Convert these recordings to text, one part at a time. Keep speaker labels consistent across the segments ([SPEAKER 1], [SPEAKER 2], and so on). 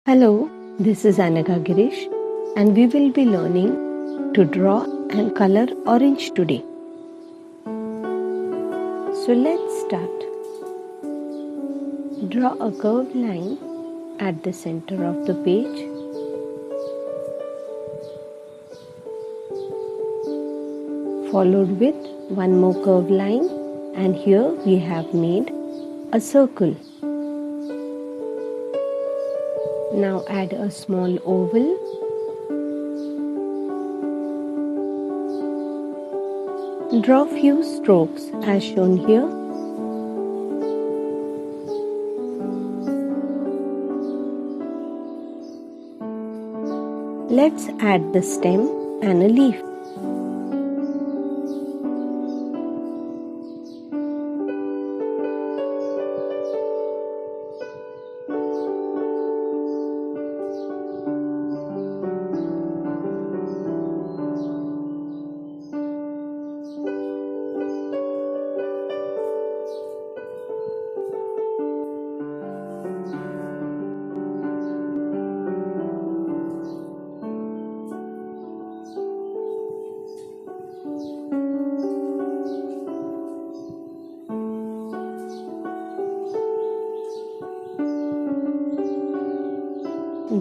[SPEAKER 1] Hello, this is AnaghaGirish and we will be learning to draw and color orange today. So let's start. Draw a curved line at the center of the page. Followed with one more curved line, and here we have made a circle. Now add a small oval. Draw few strokes as shown here. Let's add the stem and a leaf.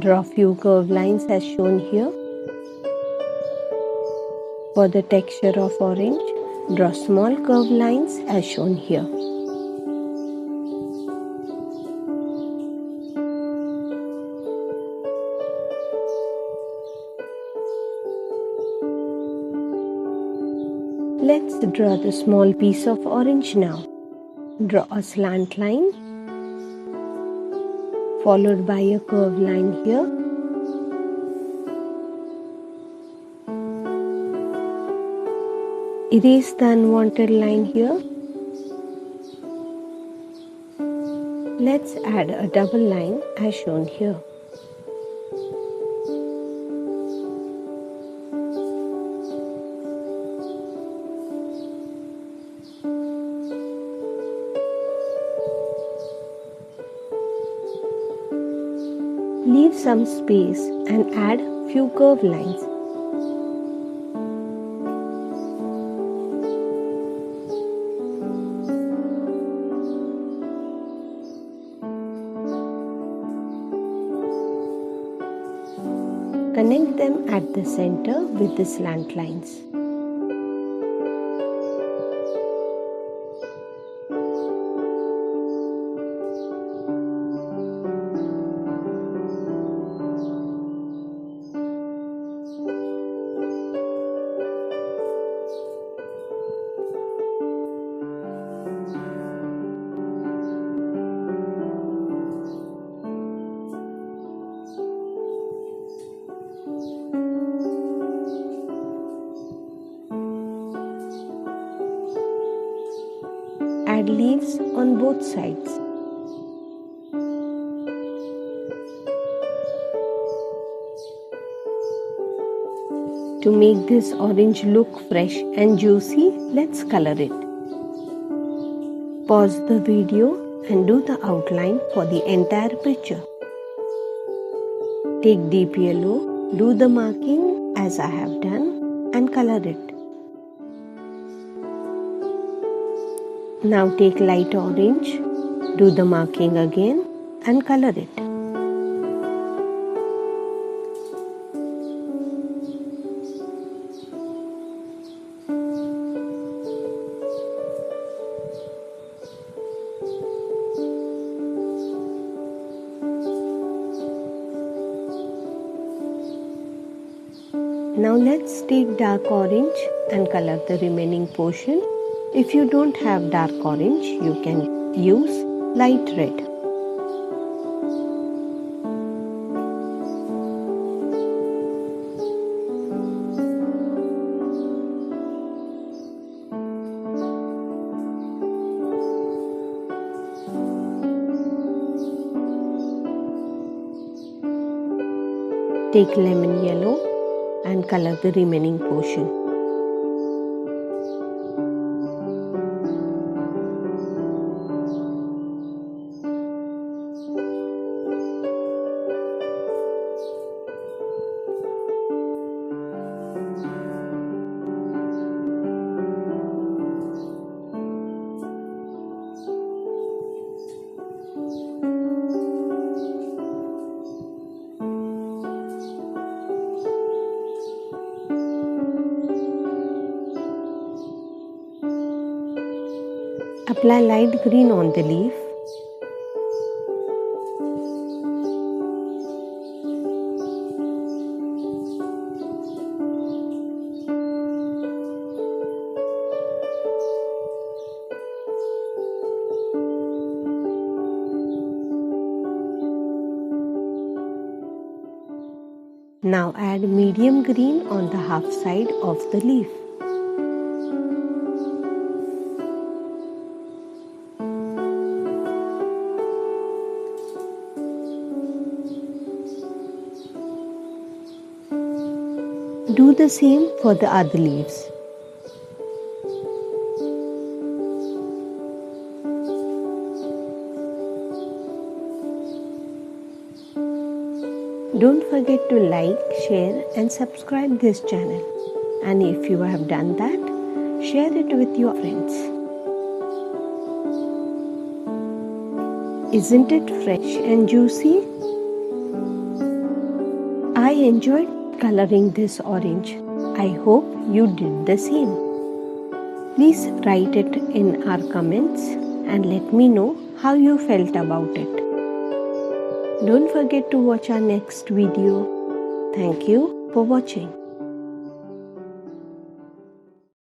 [SPEAKER 1] Draw few curved lines as shown here. For the texture of orange, draw small curved lines as shown here. Let's draw the small piece of orange now. Draw a slant line, followed by a curved line here. Erase the unwanted line here. Let's add a double line as shown here. Leave some space and add few curved lines. Connect them at the center with the slant lines. Add leaves on both sides. To make this orange look fresh and juicy, let's color it. Pause the video and do the outline for the entire picture. Take deep yellow, do the marking as I have done and color it. Now take light orange, do the marking again and color it. Now let's take dark orange and color the remaining portion. If you don't have dark orange, you can use light red. Take lemon yellow and color the remaining portion. apply light green on the leaf. Now add medium green on the half side of the leaf. Do the same for the other leaves. Don't forget to like, share and subscribe this channel. And if you have done that, share it with your friends. Isn't it fresh and juicy? I enjoyed coloring this orange. I hope you did the same. Please write it in our comments and let me know how you felt about it. Don't forget to watch our next video. Thank you for watching.